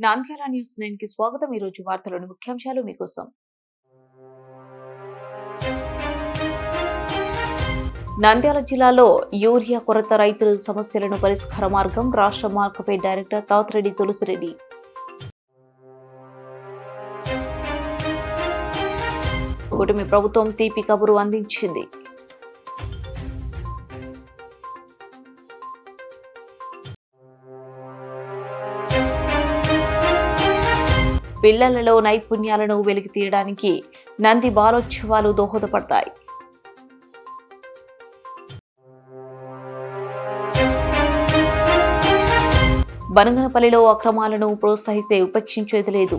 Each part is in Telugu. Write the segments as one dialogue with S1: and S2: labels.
S1: నంద్యాల న్యూస్ 9 కి స్వాగతం. ఈ రోజు వార్తలోని ముఖ్యాంశాలు మీకోసం. నంద్యాల జిల్లాలో యూరియా కొరత, రైతుల సమస్యలను పరిష్కార మార్గం రాష్ట్ర మార్కెట్ డైరెక్టర్ తాతిరెడ్డి తులసిరెడ్డి. కూటమి ప్రభుత్వం తీపి కబురు అందించింది. పిల్లలలో నైపుణ్యాలను వెలికి తీయడానికి నంది బాలోత్సవాలు దోహదపడతాయి. బనగనపల్లిలో అక్రమాలను ప్రోత్సహిస్తే ఉపేక్షించేది లేదు.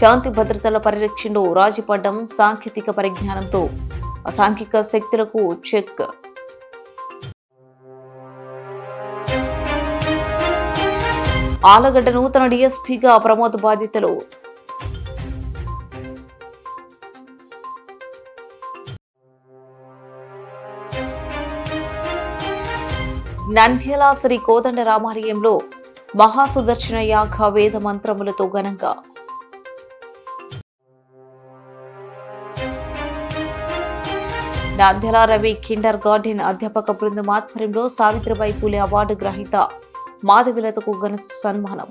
S1: శాంతి భద్రతల పరిరక్షణలో రాజీపడ్డం, సాంకేతిక పరిజ్ఞానంతో అసాంఘిక శక్తులకు చెక్. ఆలగడ్డ నూతన డీఎస్పీగా ప్రమోద్ బాధ్యతలు. నంద్యాల శ్రీ కోదండ రామాలయంలో మహాసుదర్శన యాగ వేద మంత్రములతో ఘనంగా. నంద్యాల రవి కిండర్ గార్డెన్ అధ్యాపక బృందం ఆధ్వర్యంలో సావిత్రిబాయి పూలే అవార్డు గ్రహీత మాధవిలతకు ఘన సన్మానం.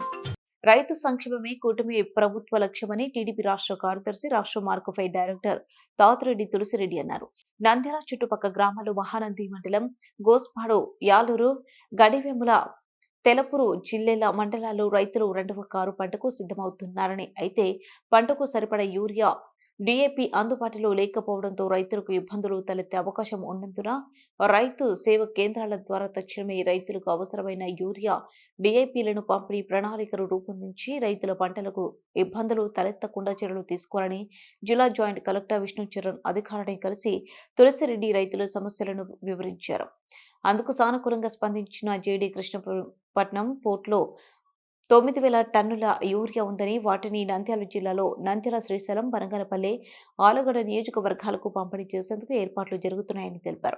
S1: రైతు సంక్షేమమే కూటమి ప్రభుత్వ లక్ష్యమని టీడీపీ రాష్ట్ర కార్యదర్శి, రాష్ట్ర మార్కెట్ డైరెక్టర్ తాతిరెడ్డి తులసిరెడ్డి అన్నారు. నంద్యాల చుట్టుపక్కల గ్రామాలు మహానంది మండలం, గోస్పాడు, యాలూరు, గడివెముల, తెలపూరు, జిల్లెల మండలాల్లో రైతులు రెండవ కారు పంటకు సిద్ధమవుతున్నారని, అయితే పంటకు సరిపడ యూరియా, డీఏపీ అందుబాటులో లేకపోవడంతో రైతులకు ఇబ్బందులు తలెత్తే అవకాశం ఉన్నందున రైతు సేవ కేంద్రాల ద్వారా తక్షణమే రైతులకు అవసరమైన యూరియా, డీఏపీలను పంపిణీ ప్రణాళికలు రూపొందించి రైతుల పంటలకు ఇబ్బందులు తలెత్తకుండా చర్యలు తీసుకోవాలని జిల్లా జాయింట్ కలెక్టర్ విష్ణుచరణ్ అధికారిని కలిసి తులసిరెడ్డి రైతుల సమస్యలను వివరించారు. అందుకు సానుకూలంగా స్పందించిన జేడీ కృష్ణపట్నం పోర్టులో 9,000 టన్నుల యూరియా ఉందని, వాటిని నంద్యాల జిల్లాలో నంద్యాల, శ్రీశైలం, బనగనపల్లి, ఆలగడ్డ నియోజకవర్గాలకు పంపిణీ చేసేందుకు ఏర్పాట్లు జరుగుతున్నాయని తెలిపారు.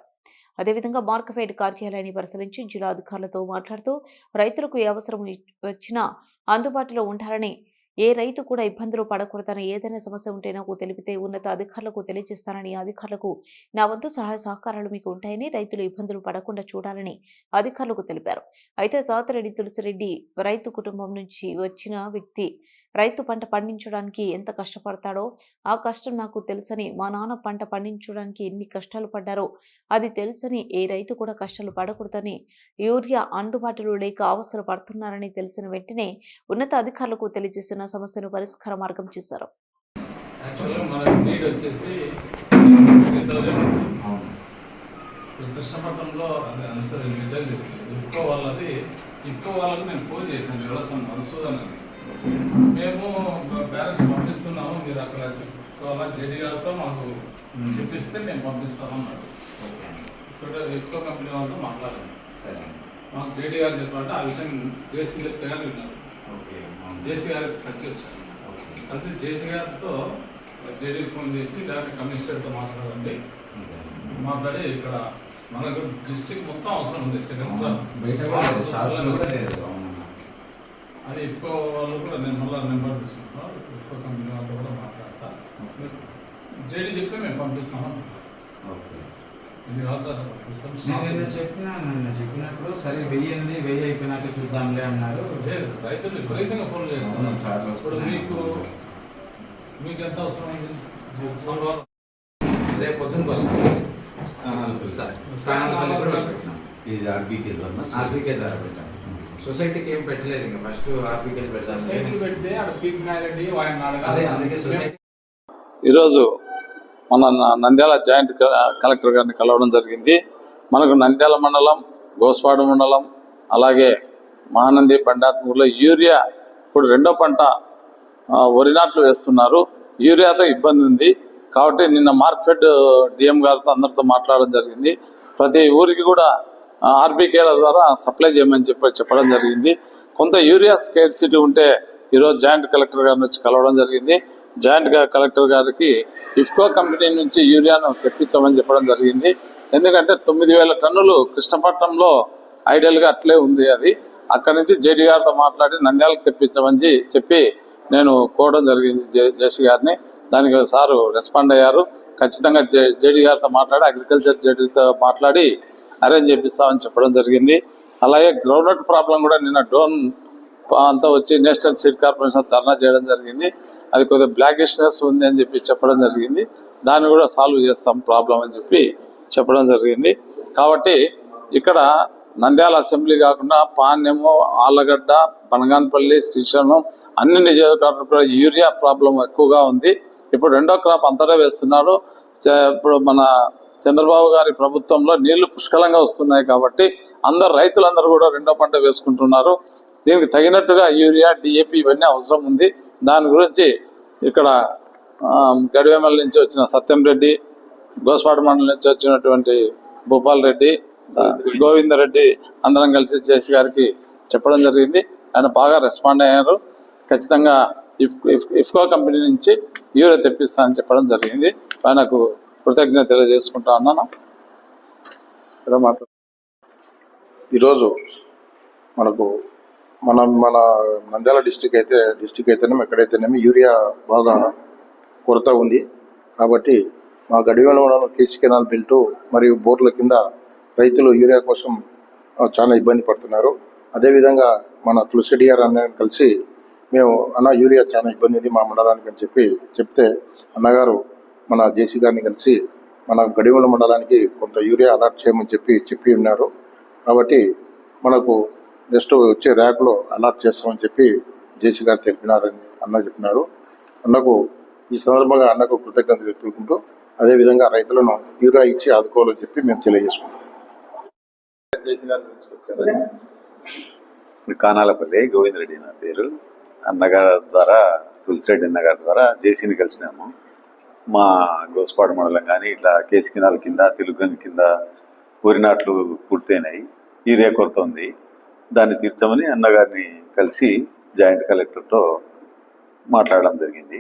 S1: అదేవిధంగా మార్కెట్ కార్యాలయాన్ని పరిశీలించి జిల్లా అధికారులతో మాట్లాడుతూ రైతులకు ఏ అవసరం వచ్చినా అందుబాటులో ఉండాలని, ఏ రైతు కూడా ఇబ్బందులు పడకూడదని, ఏదైనా సమస్య ఉంటే నాకు తెలిపితే ఉన్నత అధికారులకు తెలియజేస్తానని, అధికారులకు నా వంతు సహాయ సహకారాలు మీకు ఉంటాయని, రైతులు ఇబ్బందులు పడకుండా చూడాలని అధికారులకు తెలిపారు. అయితే తాతిరెడ్డి తులసిరెడ్డి రైతు కుటుంబం నుంచి వచ్చిన వ్యక్తి. రైతు పంట పండించడానికి ఎంత కష్టపడతాడో ఆ కష్టం నాకు తెలుసని, మా నాన్న పంట పండించడానికి ఎన్ని కష్టాలు పడ్డారో అది తెలుసని, ఏ రైతు కూడా కష్టాలు పడకూడదని, యూరియా అందుబాటులో లేక అవసరం పడుతున్నారని తెలిసిన వెంటనే ఉన్నత అధికారులకు తెలియజేసిన సమస్యను పరిష్కార మార్గం చూశారు.
S2: కృష్ణపట్నంలో వాళ్ళకి నేను ఫోన్ చేశాను, వ్యవసాయం మధుసూదన్ అని. మేము బ్యాలెన్స్ పంపిస్తున్నాము, మీరు అక్కడ చెప్పుకోవాలా, జేడీ గారితో మాకు చెప్పిస్తే మేము పంపిస్తాము అన్నాడు. ఇఫ్కో కంపెనీ వాళ్ళతో మాట్లాడాను. సరే, మాకు జేడీ గారు చెప్పాలంటే ఆ విషయం జేసీ చెప్తే కానీ విన్నారు. జేసీ గారికి కలిసి వచ్చాను. కలిసి జేసీ గారితో జేడీకి ఫోన్ చేసి డైరెక్ట్ కమిషనర్తో మాట్లాడండి, మాట్లాడి ఇక్కడ మనకు డిస్ట్రిక్ట్ మొత్తం అవసరం ఉంది. అది ఇఫ్కో వాళ్ళు కూడా నేను మళ్ళీ నెంబర్ తీసుకుంటున్నాను. ఇఫ్కో కంపెనీ వాళ్ళతో కూడా మాట్లాడతా, జేడీ చెప్తే మేము పంపిస్తాము.
S3: ఓకే,
S2: ఇది వాళ్ళతో పంపిస్తాం.
S3: చెప్పినప్పుడు సరే వెయ్యండి, వెయ్యి అయిపోయినాక చూద్దాంలే అన్నారు.
S2: లేదు, రైతులు విపరీతంగా ఫోన్ చేస్తున్నారు. ఇప్పుడు మీకు ఎంత అవసరం ఉంది?
S3: రేపు పొద్దునకి వస్తాను. ఇది ఆర్బీకే ద్వారా పెట్టాను. సొసైటీకి ఏం పెట్టలేదు, ఇంకా ఫస్ట్ ఆర్బీకే పెట్టాను.
S2: సొసైటీ పెడితే
S3: అదే అందుకే సొసైటీ.
S4: ఈరోజు మన నంద్యాల జాయింట్ కలెక్టర్ గారిని కలవడం జరిగింది. మనకు నంద్యాల మండలం, గోస్పాడు మండలం, అలాగే మహానంది, పండాత్మూరులో యూరియా ఇప్పుడు రెండో పంట వరి నాట్లు వేస్తున్నారు. యూరియాతో ఇబ్బంది ఉంది కాబట్టి నిన్న మార్కెట్ డిఎం గారితో అందరితో మాట్లాడడం జరిగింది. ప్రతి ఊరికి కూడా ఆర్బీకేల ద్వారా సప్లై చేయమని చెప్పడం జరిగింది. కొంత యూరియా స్కేర్సిటీ ఉంటే ఈరోజు జాయింట్ కలెక్టర్ గారిని వచ్చి కలవడం జరిగింది. జాయింట్ కలెక్టర్ గారికి ఇఫ్కో కంపెనీ నుంచి యూరియాను తెప్పించమని చెప్పడం జరిగింది. ఎందుకంటే 9,000 టన్నులు కృష్ణపట్నంలో ఐడియల్గా అట్లే ఉంది. అది అక్కడి నుంచి జేడీ గారితో మాట్లాడి నంద్యాలకు తెప్పించమని చెప్పి నేను కోరడం జరిగింది జేసీ గారిని. దానికి సారు రెస్పాండ్ అయ్యారు. ఖచ్చితంగా జేడీ గారితో మాట్లాడి అగ్రికల్చర్ జేడీతో మాట్లాడి అరేంజ్ చేపిస్తామని చెప్పడం జరిగింది. అలాగే గ్రౌండ్నట్ ప్రాబ్లం కూడా నిన్న డ్రోన్ అంతా వచ్చి నేషనల్ సీడ్ కార్పొరేషన్ ధర్నా చేయడం జరిగింది. అది కొద్దిగా బ్లాకిష్నెస్ ఉంది అని చెప్పి చెప్పడం జరిగింది. దాన్ని కూడా సాల్వ్ చేస్తాం ప్రాబ్లం అని చెప్పి చెప్పడం జరిగింది. కాబట్టి ఇక్కడ నంద్యాల అసెంబ్లీ కాకుండా పాణ్యము, ఆళ్ళగడ్డ, బనగానపల్లి, శ్రీశైలం అన్ని నియోజకవర్గాలు కూడా యూరియా ప్రాబ్లం ఎక్కువగా ఉంది. ఇప్పుడు రెండో క్రాప్ అంతటా వేస్తున్నారు. ఇప్పుడు మన చంద్రబాబు గారి ప్రభుత్వంలో నీళ్లు పుష్కలంగా వస్తున్నాయి కాబట్టి రైతులందరూ కూడా రెండో పంట వేసుకుంటున్నారు. దీనికి తగినట్టుగా యూరియా, డిఏపి ఇవన్నీ అవసరం ఉంది. దాని గురించి ఇక్కడ గడివేమల నుంచి వచ్చిన సత్యం రెడ్డి, గోస్పాడ మండలం నుంచి వచ్చినటువంటి భూపాల్ రెడ్డి, గోవిందరెడ్డి అందరం కలిసి జేసీ గారికి చెప్పడం జరిగింది. ఆయన బాగా రెస్పాండ్ అయ్యారు. ఖచ్చితంగా ఇఫ్కో కంపెనీ నుంచి యూరియా తెప్పిస్తా అని చెప్పడం జరిగింది. ఆయనకు కృతజ్ఞత తెలియజేసుకుంటా ఉన్నాను.
S5: ఈరోజు మన నంద్యాల డిస్టిక్ అయితేనేమి ఎక్కడైతేనేమి యూరియా బాగా కొరత ఉంది. కాబట్టి మా గడివేలో కేసీ కెనాల్ బెల్ట్ మరియు బోర్ల కింద రైతులు యూరియా కోసం చాలా ఇబ్బంది పడుతున్నారు. అదేవిధంగా మన తులసిడిఆర్ అన్నని కలిసి మేము యూరియా చాలా ఇబ్బంది ఉంది మా మండలానికి అని చెప్తే అన్నగారు మన జేసీ గారిని కలిసి మన గడివేల మండలానికి కొంత యూరియా అలాట్ చేయమని చెప్పి ఉన్నారు. కాబట్టి మనకు నెక్స్ట్ వచ్చే ర్యాక్లో అలాట్ చేస్తామని చెప్పి జేసీ గారు తెలిపినారని చెప్పినారు. అన్నకు ఈ సందర్భంగా అన్నకు కృతజ్ఞతలు తెలుపుకుంటూ అదేవిధంగా రైతులను యూరియా ఇచ్చి ఆదుకోవాలని చెప్పి మేము తెలియజేసుకుంటాం.
S6: కానాలపల్లి గోవిందరెడ్డి నా పేరు. అన్నగారి ద్వారా తులసిరెడ్డి అన్నగారి ద్వారా జేసీని కలిసినాము. మా గోస్పాడ మండలం కానీ ఇట్లా కేసీ కెనాల్ కింద, తెలుగుగని కింద వరి నాట్లు పూర్తయినాయి. యూరియా కొరత ఉంది. దాన్ని తీర్చమని అన్నగారిని కలిసి జాయింట్ కలెక్టర్తో మాట్లాడడం జరిగింది.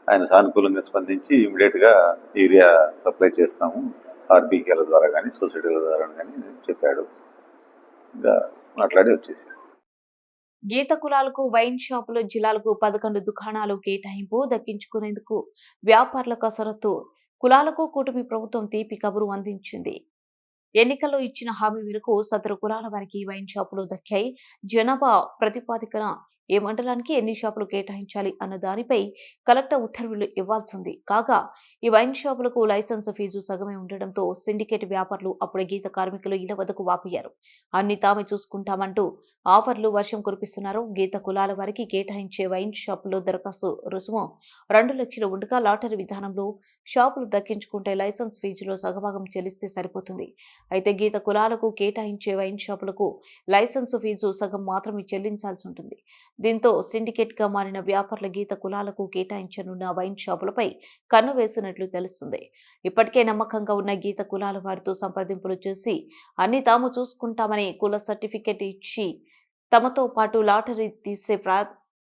S6: ఆయన సానుకూలంగా స్పందించి ఇమీడియట్గా యూరియా సప్లై చేస్తాము ఆర్బీకేల ద్వారా కానీ సొసైటీల ద్వారా కానీ చెప్పాడు. ఇంకా మాట్లాడి వచ్చేసి
S1: గీత కులాలకు వైన్ షాపులు, జిల్లాలకు 11 దుకాణాలు కేటాయింపు దక్కించుకునేందుకు వ్యాపారుల కసరత్తు. కులాలకు కూటమి ప్రభుత్వం తీపి కబురు అందించింది. ఎన్నికల్లో ఇచ్చిన హామీ మేరకు సదరు కులాల వారికి వైన్ షాపులు దక్కాయి. జనాభా ప్రతిపాదికన ఏ మండలానికి ఎన్ని షాపులు కేటాయించాలి అన్న దానిపై కలెక్టర్ ఉత్తర్వులు ఇవ్వాల్సింది. కాగా ఈ వైన్ షాపులకు లైసెన్స్ ఫీజు సగమే ఉండడంతో సిండికేట్ వ్యాపారులు అప్పుడే గీత కార్మికులు ఇళ్ల వద్దకు వాపోయారు. అన్ని తామే చూసుకుంటామంటూ ఆఫర్లు వర్షం కురిపిస్తున్నారు. గీత కులాల వారికి కేటాయించే వైన్ షాపులో దరఖాస్తు రుసుము 2 లక్షలు ఉండగా లాటరీ విధానంలో షాపులు దక్కించుకుంటే లైసెన్స్ ఫీజులో సగభాగం చెల్లిస్తే సరిపోతుంది. అయితే గీత కులాలకు కేటాయించే వైన్ షాపులకు లైసెన్స్ ఫీజు సగం మాత్రమే చెల్లించాల్సి ఉంటుంది. దీంతో సిండికేట్ గా మారిన వ్యాపారుల గీత కులాలకు కేటాయించనున్న వైన్ షాపులపై కన్ను వేసినట్లు తెలుస్తుంది. ఇప్పటికే నమ్మకంగా ఉన్న గీత కులాల వారితో సంప్రదింపులు చేసి అన్ని తాము చూసుకుంటామని కుల సర్టిఫికెట్ ఇచ్చి తమతో పాటు లాటరీ తీసే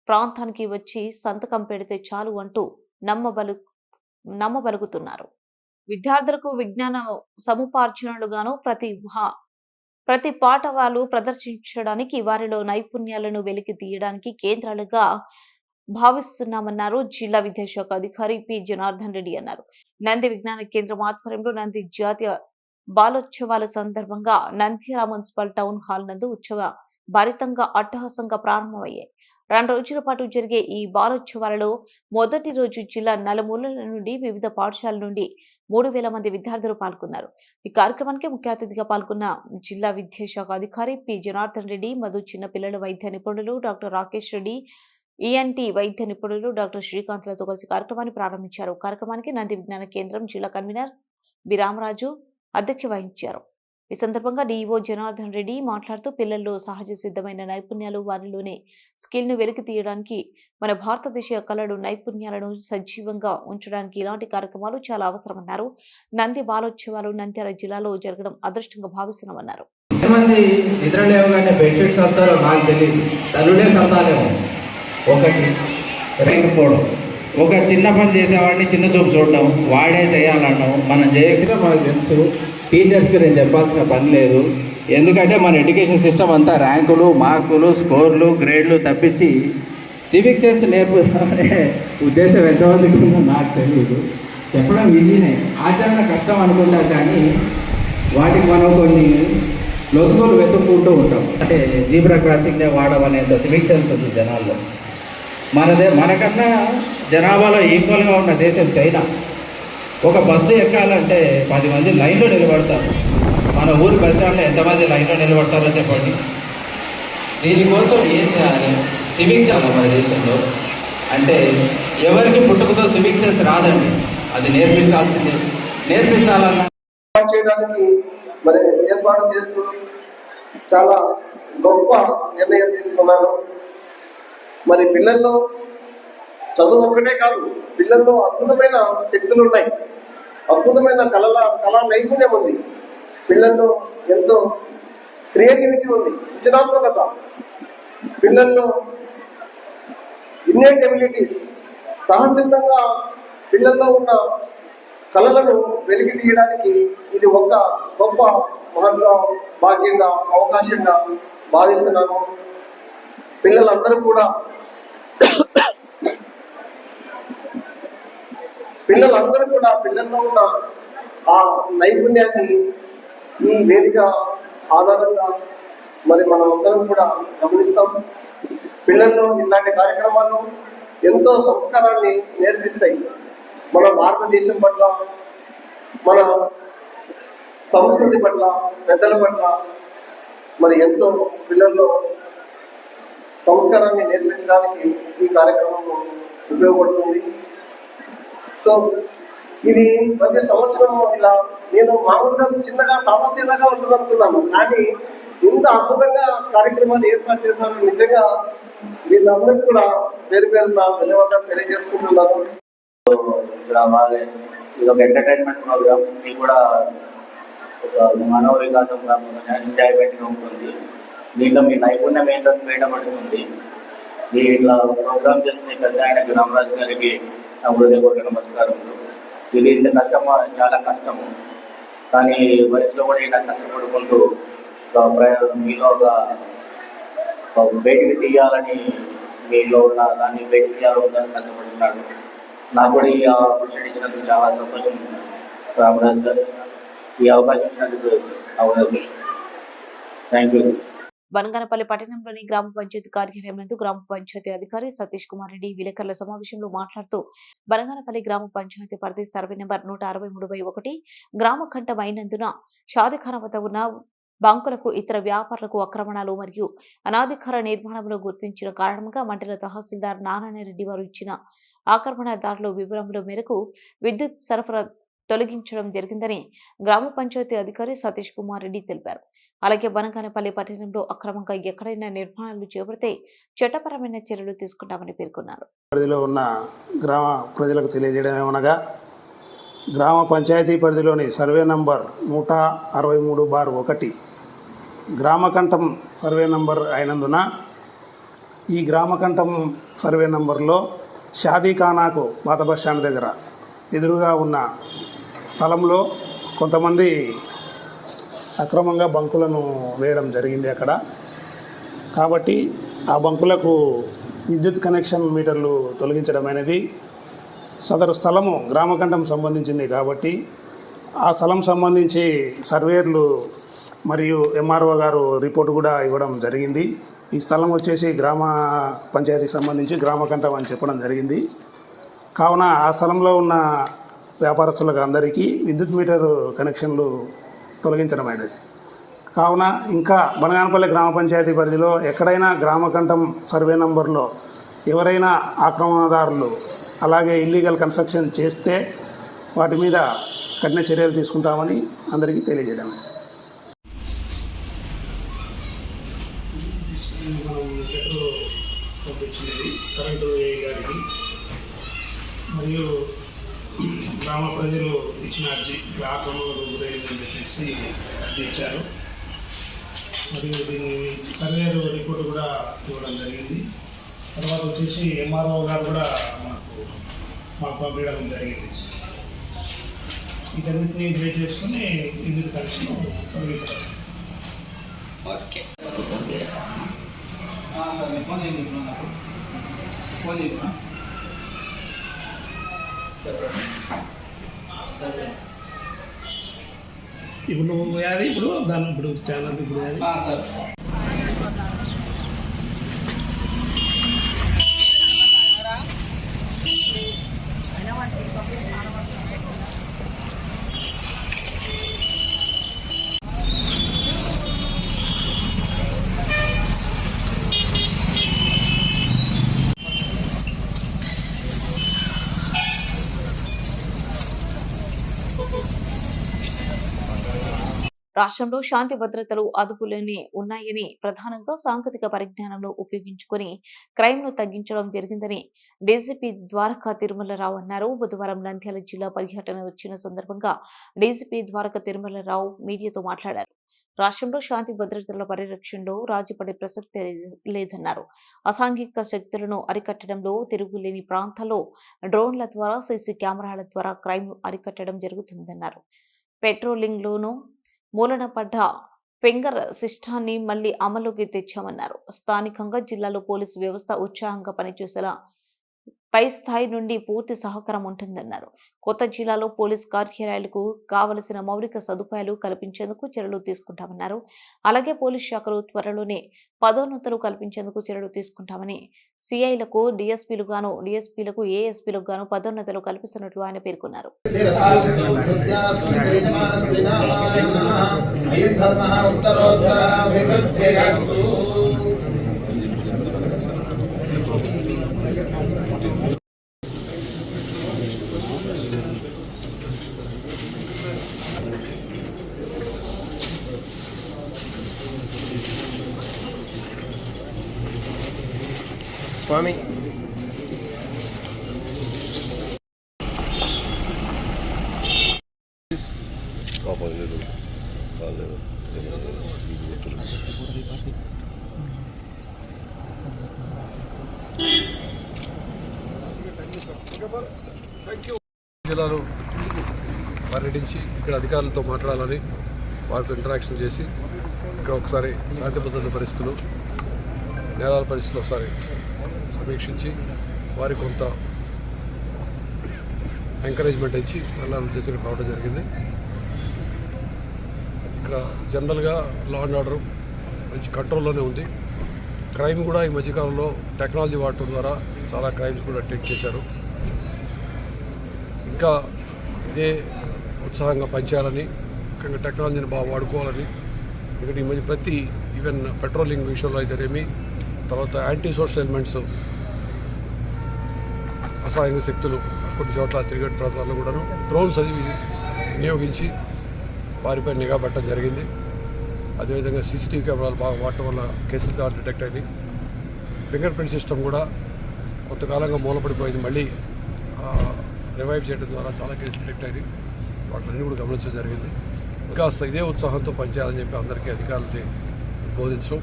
S1: ప్రాంతానికి వచ్చి సంతకం పెడితే చాలు అంటూ నమ్మబలుగుతున్నారు. విద్యార్థులకు విజ్ఞాన సముపార్జనలుగాను ప్రతి పాఠవాలు ప్రదర్శించడానికి వారిలో నైపుణ్యాలను వెలికి తీయడానికి కేంద్రాలుగా భావిస్తున్నామన్నారు జిల్లా విద్యాశాఖ అధికారి పి జనార్దన్ రెడ్డి అన్నారు. నంది విజ్ఞాన కేంద్రం ఆధ్వర్యంలో నంది జాతీయ బాలోత్సవాల సందర్భంగా నంద్యాల మున్సిపల్ టౌన్ హాల్ నందు ఉత్సవ భరితంగా అట్టహాసంగా ప్రారంభమయ్యాయి. 2 రోజుల పాటు జరిగే ఈ బాలోత్సవాలలో మొదటి రోజు జిల్లా నలుమూలల నుండి వివిధ పాఠశాలల నుండి 3,000 మంది విద్యార్థులు పాల్గొన్నారు. ఈ కార్యక్రమానికి ముఖ్య అతిథిగా పాల్గొన్న జిల్లా విద్యాశాఖ అధికారి పి జనార్దన్ రెడ్డి, మధు చిన్న పిల్లల వైద్య నిపుణులు డాక్టర్ రాకేష్ రెడ్డి, ఈఎన్టీ వైద్య నిపుణులు డాక్టర్ శ్రీకాంత్లతో కలిసి కార్యక్రమాన్ని ప్రారంభించారు. కార్యక్రమానికి నంది విజ్ఞాన కేంద్రం జిల్లా కన్వీనర్ బి రామరాజు అధ్యక్షత వహించారు. ఈ సందర్భంగా డిఈఓ జనార్దన్ రెడ్డి మాట్లాడుతూ పిల్లల్లో సహజ సిద్ధమైన నైపుణ్యాలు, వారిలోనే స్కిల్ ను వెలికి తీయడానికి మన భారతదేశ కళలు, నైపుణ్యాలను సజీవంగా ఉంచడానికి ఇలాంటి కార్యక్రమాలు చాలా అవసరమన్నారు. నంది బాలోత్సవాలు నంద్యాల జిల్లాలో జరగడం అదృష్టంగా భావిస్తున్నామన్నారు.
S3: ఎంతమంది నిద్ర లేవగానే బెడ్షీట్స్ సర్దారో నాకు తెలియదు, తల్లుడే సర్దాలేమో. ఒకటి రైతుపోవడం, ఒక చిన్న పని చేసేవాడిని చిన్న చూపు చూడడం, వాడే చేయాలనడం, మనం చేయకపోతే మనకు తెలుసు. టీచర్స్కి నేను చెప్పాల్సిన పని లేదు. ఎందుకంటే మన ఎడ్యుకేషన్ సిస్టమ్ అంతా ర్యాంకులు, మార్కులు, స్కోర్లు, గ్రేడ్లు తప్పించి సివిక్ సెన్స్ నేర్పుదామనే ఉద్దేశం ఎంతమందికి ఉందో నాకు తెలియదు. చెప్పడం ఈజీనే, ఆచరణ కష్టం అనుకుంటా. కానీ వాటికి మనం కొన్ని లొసుగులు వెతుక్కుంటూ ఉంటాం. అంటే జీబ్రా క్రాసింగ్నే వాడమనేంత సివిక్ సెన్స్ ఉంది జనాల్లో. మనకన్నా జనాభాలో ఈక్వల్గా ఉన్న దేశం చైనా. ఒక బస్సు ఎక్కాలంటే 10 మంది లైన్లో నిలబడతారు. మన ఊరి బస్ స్టాండ్లో ఎంతమంది లైన్లో నిలబడతారో చెప్పండి. దీనికోసం ఏం చేయాలి? సివిక్ సెన్స్ మన దేశంలో. అంటే ఎవరికి పుట్టుకతో సివిక్ సెన్స్ రాదండి, అది నేర్పించాల్సిందే. నేర్పించాలన్నా
S7: చేయడానికి మరి ఏర్పాటు చేస్తూ చాలా గొప్ప నిర్ణయం తీసుకున్నారు. మరి పిల్లల్లో చదువు ఒక్కటే కాదు, పిల్లల్లో అద్భుతమైన శక్తులు ఉన్నాయి, అద్భుతమైన కళా నైపుణ్యం ఉంది, పిల్లల్లో ఎంతో క్రియేటివిటీ ఉంది, సృజనాత్మకత, పిల్లల్లో ఇన్నేట్ ఎబిలిటీస్, సహసిద్ధంగా పిల్లల్లో ఉన్న కళలను వెలికి తీయడానికి ఇది ఒక గొప్ప మహత్వ భాగ్యంగా, అవకాశంగా భావిస్తున్నాను. పిల్లలందరూ కూడా పిల్లల్లో ఉన్న ఆ నైపుణ్యాన్ని ఈ వేదిక ఆధారంగా మరి మనం అందరం కూడా గమనిస్తాం. పిల్లల్లో ఇలాంటి కార్యక్రమాలు ఎంతో సంస్కారాన్ని నేర్పిస్తాయి. మన భారతదేశం పట్ల, మన సంస్కృతి పట్ల, పెద్దల పట్ల మరి ఎంతో పిల్లల్లో సంస్కారాన్ని నేర్పించడానికి ఈ కార్యక్రమం ఉపయోగపడుతుంది. సో ఇది ప్రతి సంవత్సరం ఇలా నేను మామూలుగా చిన్నగా సాదాసీదాగా ఉంటుంది అనుకున్నాను, కానీ ఇంత అద్భుతంగా కార్యక్రమాన్ని ఏర్పాటు చేశారు. నిజంగా వీళ్ళందరికీ కూడా పేరు పేరున ధన్యవాదాలు తెలియజేసుకుంటున్నాను.
S8: ఇది ఒక ఎంటర్టైన్మెంట్ ప్రోగ్రామ్, ఇది కూడా ఒక మానవ వికాసం కాకుండా ఎంజాయ్మెంట్గా ఉంటుంది. దీంట్లో మీ నైపుణ్యం ఏంటో బయటపడుతుంది. ఇట్లా ప్రోగ్రామ్ చేసిన పెద్ద ఆయన రామరాజు గారికి నా హృదయపూర్వక నమస్కారములు. ఇది ఇంత కష్టం, చాలా కష్టము, కానీ వయసులో కూడా ఇలా కష్టపడుకుంటూ మీలో ఒక బయటికి తీయాలని, మీలో ఉన్న దాన్ని బయటికి తీయాలని కష్టపడుతున్నాడు. నాకు కూడా ఈ ఆపర్చునిటీ ఇచ్చినందుకు చాలా సంతోషం రామరాజు సార్. ఈ అవకాశం ఇచ్చినందుకు థ్యాంక్ యూ.
S1: బనగానపల్లి పట్టణంలోని గ్రామ పంచాయతీ కార్యాలయం నందు గ్రామ పంచాయతీ అధికారి సతీష్ కుమార్ రెడ్డి విలేకరుల సమావేశంలో మాట్లాడుతూ బనగానపల్లి గ్రామ పంచాయతీ పరిధి సర్వే నెంబర్ 163/1 గ్రామ ఖండం అయినందున షాదిఖానా వద్ద ఉన్న బంకులకు, ఇతర వ్యాపారులకు ఆక్రమణలు మరియు అనాధికార నిర్మాణంలో గుర్తించిన కారణంగా మండల తహసీల్దార్ నారాయణరెడ్డి వారు ఇచ్చిన ఆక్రమణదారుల వివరముల మేరకు విద్యుత్ సరఫరా తొలగించడం జరిగిందని గ్రామ పంచాయతీ అధికారి సతీష్ కుమార్ రెడ్డి తెలిపారు. అలాగే బనగానపల్లి పట్టణంలో అక్రమంగా ఎక్కడైనా నిర్మాణాలు చేపడితే చట్టపరమైన చర్యలు తీసుకుంటామని పేర్కొన్నారు.
S9: పరిధిలో ఉన్న గ్రామ ప్రజలకు తెలియజేయడం ఏమనగా, గ్రామ పంచాయతీ పరిధిలోని సర్వే నంబర్ 163/1 గ్రామకంఠం సర్వే నంబర్ అయినందున ఈ గ్రామకంఠం సర్వే నంబర్లో షాదీఖానాకు పాత బస్ స్టాండ్ దగ్గర ఎదురుగా ఉన్న స్థలంలో కొంతమంది అక్రమంగా బంకులను వేయడం జరిగింది అక్కడ. కాబట్టి ఆ బంకులకు విద్యుత్ కనెక్షన్ మీటర్లు తొలగించడం అనేది, సదరు స్థలము గ్రామకంఠం సంబంధించింది కాబట్టి ఆ స్థలం సంబంధించి సర్వేయర్లు మరియు ఎంఆర్ఓ గారు రిపోర్ట్ కూడా ఇవ్వడం జరిగింది. ఈ స్థలం వచ్చేసి గ్రామ పంచాయతీకి సంబంధించి గ్రామకంఠం అని చెప్పడం జరిగింది. కావున ఆ స్థలంలో ఉన్న వ్యాపారస్తులకు అందరికీ విద్యుత్ మీటర్ కనెక్షన్లు తొలగించడం అయినది. కావున ఇంకా బనగానపల్లి గ్రామ పంచాయతీ పరిధిలో ఎక్కడైనా గ్రామకంఠం సర్వే నంబర్లో ఎవరైనా ఆక్రమణదారులు అలాగే ఇల్లీగల్ కన్స్ట్రక్షన్ చేస్తే వాటి మీద కఠిన చర్యలు తీసుకుంటామని అందరికీ తెలియజేయడం. మనం లెటర్ పంపించినది కరెంటు గారికి మరియు గ్రామ ప్రజలు ఇచ్చిన అర్జీ ఇట్లా ఆక్రమణకు గురైందని చెప్పేసి అర్జీ ఇచ్చారు. మరియు దీని సర్వేరు రిపోర్ట్ కూడా ఇవ్వడం జరిగింది. తర్వాత వచ్చేసి ఎంఆర్ఓ గారు కూడా మనకు మాకు పంపించడం జరిగింది. వీటన్నిటిని బేస్ చేసుకుని విద్యుత్ కనెక్షన్ తొలగించడం. ఇప్పుడు నువ్వు అది ఇప్పుడు దాని ఇప్పుడు ఛానల్ ఇప్పుడు అది
S1: రాష్ట్రంలో శాంతి భద్రతలు అదుపులోనే ఉన్నాయని, ప్రధానంగా సాంకేతిక పరిజ్ఞానంలో ఉపయోగించుకుని క్రైమ్ ను తగ్గించడం జరిగిందని డీజీపీ ద్వారకా తిరుమలరావు అన్నారు. బుధవారం నంద్యాల జిల్లా పర్యటన వచ్చిన సందర్భంగా డీజీపీ ద్వారకా తిరుమలరావు మీడియాతో మాట్లాడారు. రాష్ట్రంలో శాంతి భద్రతల పరిరక్షణలో రాజీపడే ప్రసక్తే లేదన్నారు. అసాంఘిక శక్తులను అరికట్టడంలో తిరుగులేని ప్రాంతాల్లో డ్రోన్ల ద్వారా, సీసీ కెమెరాల ద్వారా క్రైమ్ అరికట్టడం జరుగుతుందన్నారు. పెట్రోలింగ్ లోనూ మూలన పడ్డ ఫింగర్ సిస్టాన్ని మళ్లీ అమలుకి తెచ్చామన్నారు. స్థానికంగా జిల్లాలో పోలీసు వ్యవస్థ ఉత్సాహంగా పనిచేసేలా పై స్థాయి నుండి పూర్తి సహకారం ఉంటుందన్నారు. కొత్త జిల్లాలో పోలీస్ కార్యాలయాలకు కావలసిన మౌలిక సదుపాయాలు కల్పించేందుకు చర్యలు తీసుకుంటామన్నారు. అలాగే పోలీస్ శాఖలో త్వరలోనే పదోన్నతులు కల్పించేందుకు చర్యలు తీసుకుంటామని, సిఐలకు డీఎస్పీలు గాను, డీఎస్పీలకు ఏఎస్పీలకు గాను పదోన్నతులు కల్పిస్తున్నట్లు ఆయన పేర్కొన్నారు.
S7: స్వామి
S10: జిల్లాలో పర్యటించి ఇక్కడ అధికారులతో మాట్లాడాలని, వారితో ఇంటరాక్షన్ చేసి ఇక్కడ ఒకసారి శాంతి భద్రత పరిస్థితులు, నేరాల పరిస్థితులు ఒకసారి సమీక్షించి వారికి కొంత ఎంకరేజ్మెంట్ ఇచ్చి వెళ్ళాలని ఉద్దేశంగా రావడం జరిగింది. ఇక్కడ జనరల్గా లా అండ్ ఆర్డర్ మంచి కంట్రోల్లోనే ఉంది. క్రైమ్ కూడా ఈ మధ్యకాలంలో టెక్నాలజీ వాడటం ద్వారా చాలా క్రైమ్స్ కూడా డిటెక్ట్ చేశారు. ఇంకా ఇదే ఉత్సాహంగా పనిచేయాలని, ముఖ్యంగా టెక్నాలజీని బాగా వాడుకోవాలని, ఇక్కడ ఈ మధ్య ప్రతి ఈవెన్ పెట్రోలింగ్ విషయంలో అయితేనేమి, తర్వాత యాంటీ సోషల్ ఎలిమెంట్స్, అసహాయంగా శక్తులు కొన్ని చోట్ల తిరిగే ప్రాంతాల్లో కూడాను డ్రోన్స్ అది వినియోగించి వారిపై నిఘా పెట్టడం జరిగింది. అదేవిధంగా సీసీటీవీ కెమెరాలు బాగా వాడటం వల్ల కేసులు ద్వారా డిటెక్ట్ అయింది. ఫింగర్ ప్రింట్ సిస్టమ్ కూడా కొంతకాలంగా మూలపడిపోయింది, మళ్ళీ రివైవ్ చేయడం ద్వారా చాలా కేసులు డిటెక్ట్ అయింది. వాటిని కూడా గమనించడం జరిగింది. ఇంకా ఇదే ఉత్సాహంతో పనిచేయాలని చెప్పి అందరికీ అధికారులకి బోధించడం,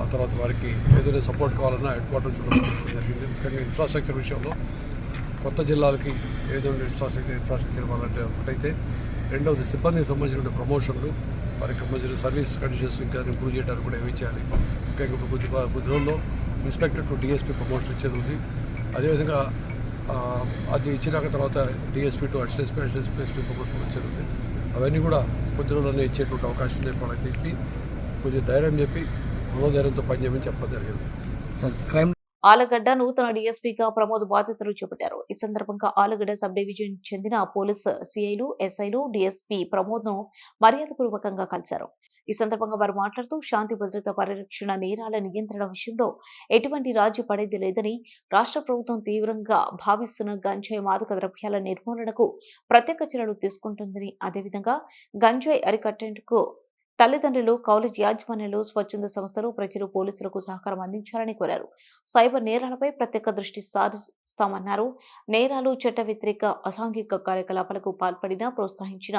S10: ఆ తర్వాత వారికి ఏదైనా సపోర్ట్ కావాలన్నా హెడ్ క్వార్టర్ చూడడం జరిగింది. ముఖ్యంగా ఇన్ఫ్రాస్ట్రక్చర్ విషయంలో కొత్త జిల్లాలకి ఏదైనా ఇన్ఫ్రాస్ట్రక్చర్ ఇవ్వాలంటే ఒకటైతే, రెండవది సిబ్బందికి సంబంధించిన ప్రమోషన్లు, వారికి సంబంధించిన సర్వీస్ కండిషన్స్ ఇంకా ఇంప్రూవ్ చేయడానికి కూడా ఏమి చేయాలి. ముఖ్యంగా కొద్ది రోజుల్లో ఇన్స్పెక్టర్ టు డిఎస్పీ ప్రమోషన్ ఇచ్చేది ఉంది. అదేవిధంగా అది ఇచ్చినాక తర్వాత DSP to additional SP promotion వచ్చేది ఉంది. అవన్నీ కూడా కొద్ది రోజుల్లోనే ఇచ్చేటువంటి అవకాశం ఉంది. వాళ్ళకి చెప్పి కొంచెం ధైర్యం చెప్పి మనోధైర్యంతో పనిచేయమని చెప్పడం జరిగింది.
S1: ఆలగడ్డ నూతన డీఎస్పీగా ప్రమోద్ బాధ్యతలు చేపట్టారు. ఈ సందర్భంగా ఆలగడ్డ సబ్ డివిజన్ చెందిన పోలీసు సిఐలు, ఎస్ఐలు డీఎస్పీ ప్రమోద్ ను మర్యాదపూర్వకంగా కలిశారు. ఈ సందర్భంగా వారు మాట్లాడుతూ శాంతి భద్రత పరిరక్షణ, నేరాల నియంత్రణ విషయంలో ఎటువంటి రాజీ పడేది లేదని, రాష్ట్ర ప్రభుత్వం తీవ్రంగా భావిస్తున్న గంజాయి మాదక ద్రవ్యాల నిర్మూలనకు ప్రత్యేక చర్యలు తీసుకుంటుందని, అదేవిధంగా గంజాయి అరికట్టేందుకు తల్లిదండ్రులు, కాలేజ్ యాజమాన్యాలు, స్వచ్ఛంద సంస్థలు, ప్రజలు పోలీసులకు సహకారం అందించాలని కోరారు. సైబర్ నేరాలపై ప్రత్యేక దృష్టి సారిస్తామన్నారు. నేరాలు, చట్ట వ్యతిరేక అసాంఘిక కార్యకలాపాలకు పాల్పడినా, ప్రోత్సహించిన,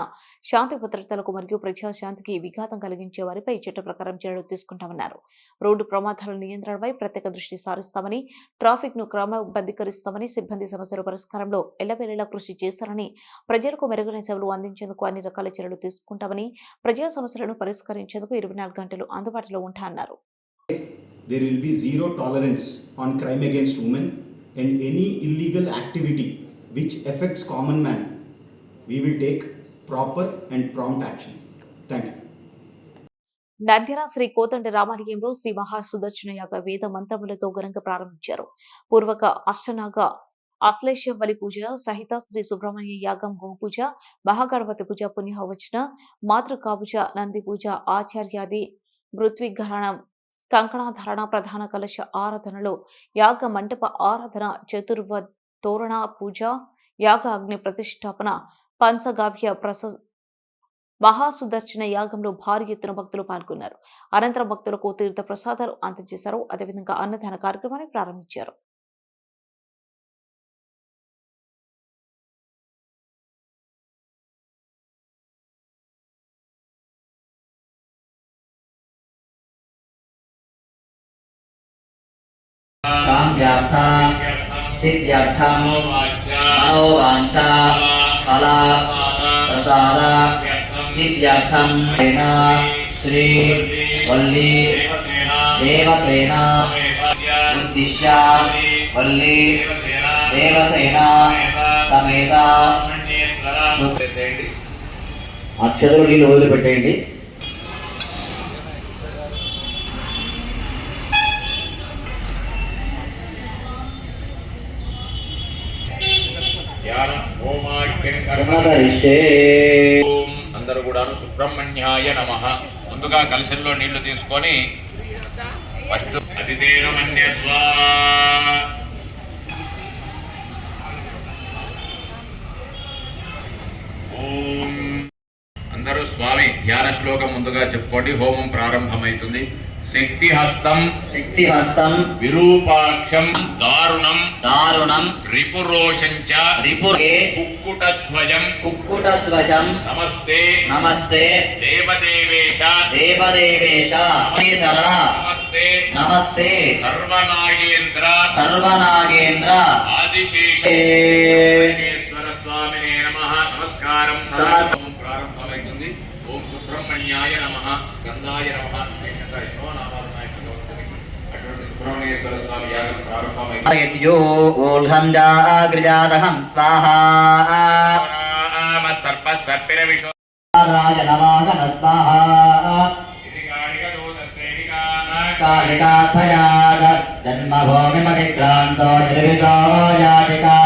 S1: శాంతి భద్రతలకు మరియు ప్రజాశాంతికి విఘాతం కలిగించే వారిపై చట్ట ప్రకారం చర్యలు తీసుకుంటామన్నారు. రోడ్డు ప్రమాదాల నియంత్రణపై ప్రత్యేక దృష్టి సారిస్తామని, ట్రాఫిక్ ను క్రమబద్ధీకరిస్తామని, సిబ్బంది సమస్యల పరిష్కారంలో ఎల్లవేళలా కృషి చేస్తారని, ప్రజలకు మెరుగైన సేవలు అందించేందుకు అన్ని రకాల చర్యలు తీసుకుంటామని, ప్రజా సమస్యలను పరిష్కరించేందుకు 24 గంటలు అందుబాటులో ఉంటామన్నారు.
S11: There will be zero tolerance on crime against women and any illegal activity which affects common man. We will take proper and prompt action. Thank you.
S1: Nandyal Shri కోదండ రామాలయంలో శ్రీ మహాసుదర్శన యాగ వేద మంత్రములతో ఘనంగా ప్రారంభించారు. పూర్వక అష్టనాగ అశ్లేష బలి పూజ సహిత శ్రీ సుబ్రహ్మణ్య యాగం, గోపూజ, మహాగణపతి పూజ, పుణ్యహవచన, మాతృకాపూజ, నంది పూజ, ఆచార్యాది మృత్విఘరణం, కంకణాధారణ, ప్రధాన కలశ ఆరాధనలు, యాగ మంటప ఆరాధన, చతుర్వ తోరణ పూజ, యాగ అగ్ని ప్రతిష్టాపన, పంచగావ్య మహాసుదర్శన యాగంలో భారీ ఎత్తున భక్తులు పాల్గొన్నారు. అనంతరం భక్తులకు తీర్థ ప్రసాదాలు అందజేశారు. అదేవిధంగా అన్నదాన కార్యక్రమాన్ని ప్రారంభించారు.
S8: శ్రీ వల్లి దేవసేన ఉద్దిశ్య వల్లి దేవసేన సమేత అక్షతలు నీళ్ళు వదిలిపెట్టేయండి.
S12: అందరూ కూడాను సుబ్రహ్మణ్యాయ నమః. ముందుగా కలశంలో నీళ్లు తీసుకొని ఫస్ట్ ఓం అందరూ స్వామి ధ్యాన శ్లోకం ముందుగా చెప్పుకోండి. హోమం ప్రారంభమైతుంది. శక్తిహస్తం
S8: శక్తిహస్తం
S12: విరూపాక్షం దారుణం
S8: దారుణం
S12: రిపురోషంచ
S8: రిపురే
S12: కుక్కుటధ్వజం
S8: కుక్కుటధ్వజం
S12: నమస్తే
S8: నమస్తే
S12: దేవదేవేశ
S8: దేవదేవేశ
S12: నమస్తే
S8: నమస్తే
S12: సర్వనాగేంద్ర
S8: సర్వనాగేంద్ర
S12: ఆదిశేషేశ్వర స్వామినే నమః. నమస్కారం. ప్రారంభమైతుంది. ఓం సుబ్రహ్మణ్యాయ నమః, గంధాయ నమః, సుబ్రహ్మణ్యేశ్వర స్వామి యాగం ప్రారంభమైంది.
S8: స్వాహా
S12: సర్పసర్పిర విషో
S8: జన్మభూమిమతిక్రాంతో నిర్వితో యాతికా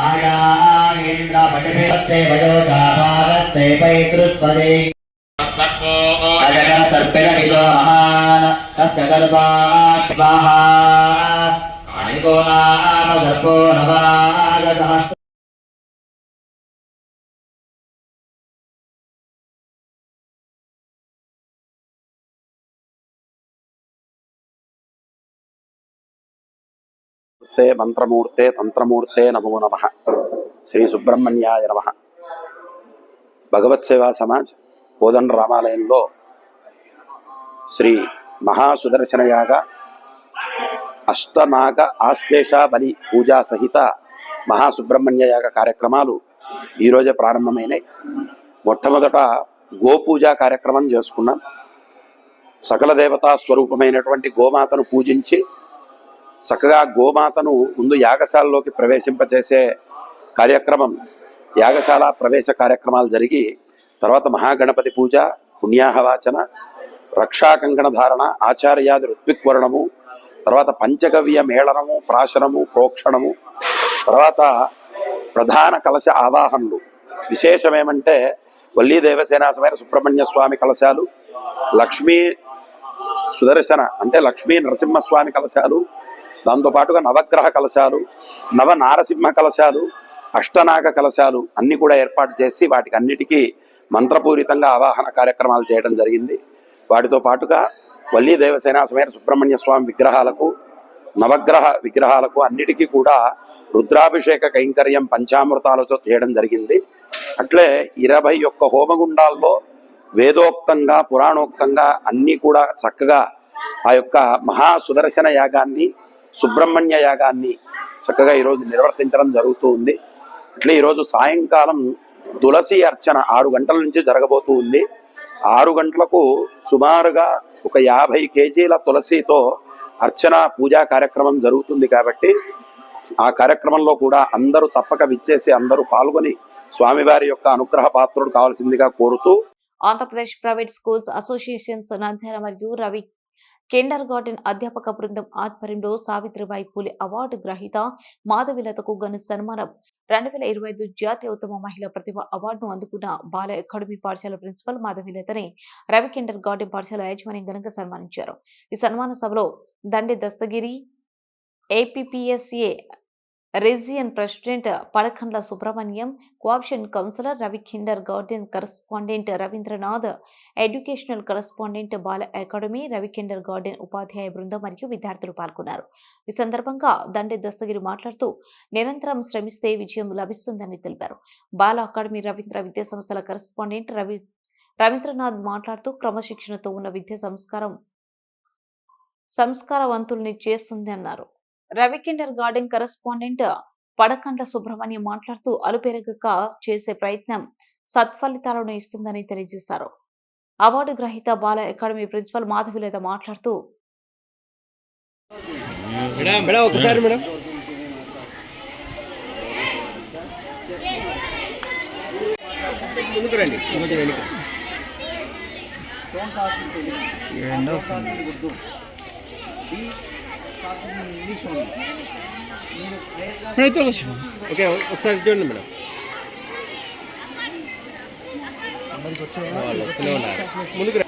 S8: ఆయాగేంద్ర పటిభిస్తే వయోజాభాగస్తే పైతృత్వదే అజగర సర్పిణ విశో మహాన్ తస్య గర్భాత్ స్వాహా అనికో నామ సర్పో నవాగతః.
S13: మంత్రమూర్తే తంత్రమూర్తే నమో నమః. శ్రీ సుబ్రహ్మణ్యాయ నమః. భగవత్ సేవా సమాజ్ కోదండ రామాలయంలో శ్రీ మహాసుదర్శన యాగ అష్టనాగ ఆశ్లేష బలి పూజా సహిత మహాసుబ్రహ్మణ్య యాగ కార్యక్రమాలు ఈరోజే ప్రారంభమైనాయి. మొట్టమొదట గోపూజ కార్యక్రమం చేసుకున్నాం. సకల దేవతా స్వరూపమైనటువంటి గోమాతను పూజించి చక్కగా గోమాతను ముందు యాగశాలలోకి ప్రవేశింపచేసే కార్యక్రమం, యాగశాల ప్రవేశ కార్యక్రమాలు జరిగి తర్వాత మహాగణపతి పూజ, పుణ్యాహవాచన, రక్షాకంకణ ధారణ, ఆచార్యాది ఋత్విక్వరణము, తర్వాత పంచగవ్య మేళనము, ప్రాశనము, ప్రోక్షణము, తర్వాత ప్రధాన కలశ ఆవాహనలు. విశేషమేమంటే వల్లీ దేవసేనాసమైన సుబ్రహ్మణ్య స్వామి కలశాలు, లక్ష్మీ సుదర్శన అంటే లక్ష్మీ నరసింహస్వామి కలశాలు, దాంతోపాటుగా నవగ్రహ కలశాలు, నవ నారసింహ కలశాలు, అష్టనాగ కలశాలు అన్ని కూడా ఏర్పాటు చేసి వాటికి అన్నిటికీ మంత్రపూరితంగా ఆవాహన కార్యక్రమాలు చేయడం జరిగింది. వాటితో పాటుగా వల్లీ దేవసేన సమేత సుబ్రహ్మణ్య స్వామి విగ్రహాలకు, నవగ్రహ విగ్రహాలకు అన్నిటికీ కూడా రుద్రాభిషేక కైంకర్యం పంచామృతాలతో చేయడం జరిగింది. అట్లే 21 హోమగుండాల్లో వేదోక్తంగా పురాణోక్తంగా అన్నీ కూడా చక్కగా ఆ యొక్క మహా సుదర్శన యాగాన్ని, సుబ్రహ్మణ్య యాగాన్ని చక్కగా ఈరోజు నిర్వర్తించడం జరుగుతూ ఉంది. ఇట్లా ఈరోజు సాయంకాలం తులసి అర్చన 6 గంటల నుంచి జరగబోతూ ఉంది. 6 గంటలకు సుమారుగా ఒక 50 కేజీల తులసితో అర్చన పూజా కార్యక్రమం జరుగుతుంది. కాబట్టి ఆ కార్యక్రమంలో కూడా అందరూ తప్పక విచ్చేసి అందరూ పాల్గొని స్వామివారి యొక్క అనుగ్రహ పాత్రుడు కావాల్సిందిగా కోరుతూ
S1: Andhra Pradesh private schools associations Nandyal మరియు రవి కిండర్ గార్డెన్ అధ్యాపక బృందం ఆధ్వర్యంలో సావిత్రిబాయి పూలే అవార్డు గ్రహీత మాధవిలతకు ఘన సన్మానం. 2025 జాతీయ ఉత్తమ మహిళా ప్రతిభ అవార్డును అందుకున్న బాల అకాడమీ పాఠశాల ప్రిన్సిపల్ మాధవిలతని రవి కిండర్ గార్డెన్ పాఠశాల యాజమాన్యం ఘనంగా సన్మానించారు. ఈ సన్మాన సభలో Dandi Dastagiri, APPSA region president Padakandla Subrahmanyam, cooption councillor Ravi kindergarten correspondent Ravindranath, educational correspondent Bala Academy, Ravi kindergarten ఉపాధ్యాయ బృందం మరియు విద్యార్థులు పాల్గొన్నారు. ఈ సందర్భంగా దండి దస్తగిరి మాట్లాడుతూ నిరంతరం శ్రమిస్తే విజయం లభిస్తుందని తెలిపారు. బాల అకాడమీ రవీంద్ర విద్యా సంస్థల కరెస్పాండెంట్ రవీంద్రనాథ్ మాట్లాడుతూ క్రమశిక్షణతో ఉన్న విద్యా సంస్కారవంతుల్ని చేస్తుంది అన్నారు. Ravi kindergarten correspondent Padakandla Subrahmanyam మాట్లాడుతూ అలుపెరగక చేసే ప్రయత్నం సత్ఫలితాలను ఇస్తుందని తెలియజేశారు. అవార్డు గ్రహీత బాల అకాడమీ ప్రిన్సిపల్ మాధవిలత మాట్లాడుతూ
S14: ఓకే ఒకసారి చూడండి మేడం. ముందుకు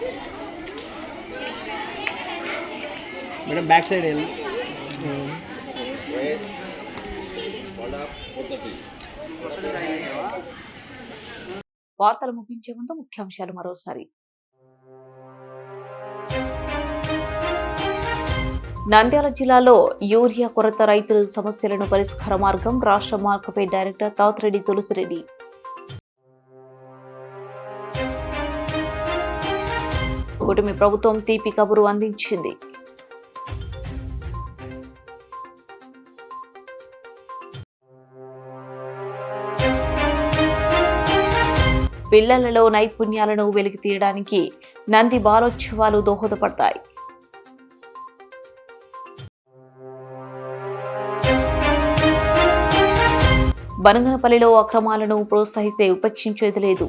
S14: మేడం, బ్యాక్ సైడ్ వెళ్ళి
S1: వార్తలు ముగించే ముందు ముఖ్యాంశాలు మరోసారి. నంద్యాల జిల్లాలో యూరియా కొరత రైతుల సమస్యలను పరిష్కార మార్గం రాష్ట్ర మార్కెట్ డైరెక్టర్ తాతిరెడ్డి తులసిరెడ్డి. కూటమి ప్రభుత్వం తీపి కబురు అందించింది. పిల్లలలో నైపుణ్యాలను వెలికి తీయడానికి నంది బాలోత్సవాలు దోహదపడతాయి. బనగనపల్లిలో అక్రమాలను ప్రోత్సహిస్తే ఉపేక్షించేది లేదు.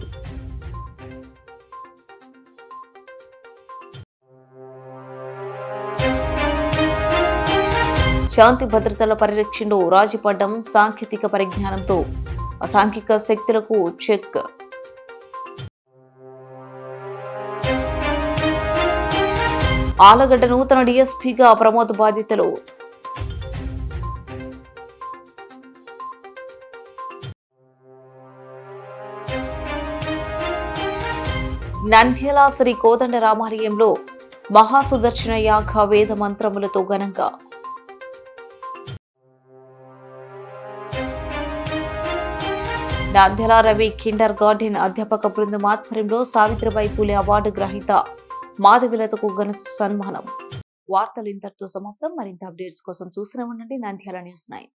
S1: శాంతి భద్రతల పరిరక్షణలో రాజీపడ్డం సాంకేతిక పరిజ్ఞానంతో అసాంఘిక శక్తులకు చెక్. ఆలగడ్డ నూతన డీఎస్పీగా ప్రమోద్ బాధ్యతలు. నంద్యాల శ్రీ కోదండ రామాలయంలో మహాసుదర్శన యాగ వేద మంత్రములతో ఘనంగా. నంద్యాల రవి కిండర్ గార్డెన్ అధ్యాపక బృందం ఆధ్వర్యంలో సావిత్రిబాయి పూలే అవార్డు గ్రహీత మాధవిలతకు ఘన సన్మానం. వార్తలు ఇంతటితో సమాప్తం. మరింత అప్డేట్స్ కోసం చూస్తూనే ఉండండి నంద్యాల న్యూస్ 9.